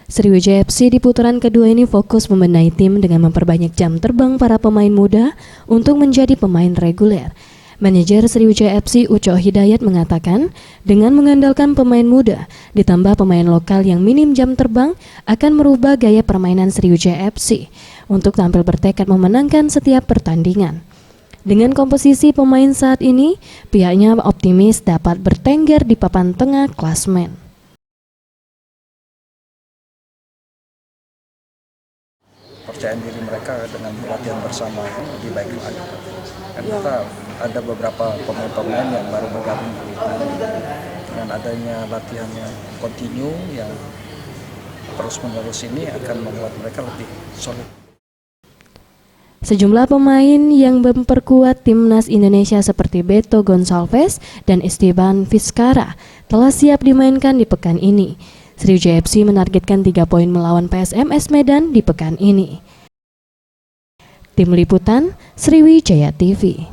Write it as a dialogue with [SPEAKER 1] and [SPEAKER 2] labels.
[SPEAKER 1] Sriwijaya FC di putaran kedua ini fokus membenahi tim dengan memperbanyak jam terbang para pemain muda untuk menjadi pemain reguler. Manajer Sriwijaya FC Uco Hidayat mengatakan, dengan mengandalkan pemain muda ditambah pemain lokal yang minim jam terbang akan merubah gaya permainan Sriwijaya FC untuk tampil bertekad memenangkan setiap pertandingan. Dengan komposisi pemain saat ini, pihaknya optimis dapat bertengger di papan tengah klasemen.
[SPEAKER 2] Kepercayaan diri mereka dengan latihan bersama lebih baik lagi. Dan kita ada beberapa pemain-pemain yang baru bergabung dengan adanya latihan yang kontinu yang terus-menerus ini akan membuat mereka lebih solid.
[SPEAKER 1] Sejumlah pemain yang memperkuat timnas Indonesia seperti Beto Gonçalves dan Esteban Vizcarra telah siap dimainkan di pekan ini. Sriwijaya FC menargetkan 3 poin melawan PSMS Medan di pekan ini. Tim Liputan Sriwijaya TV.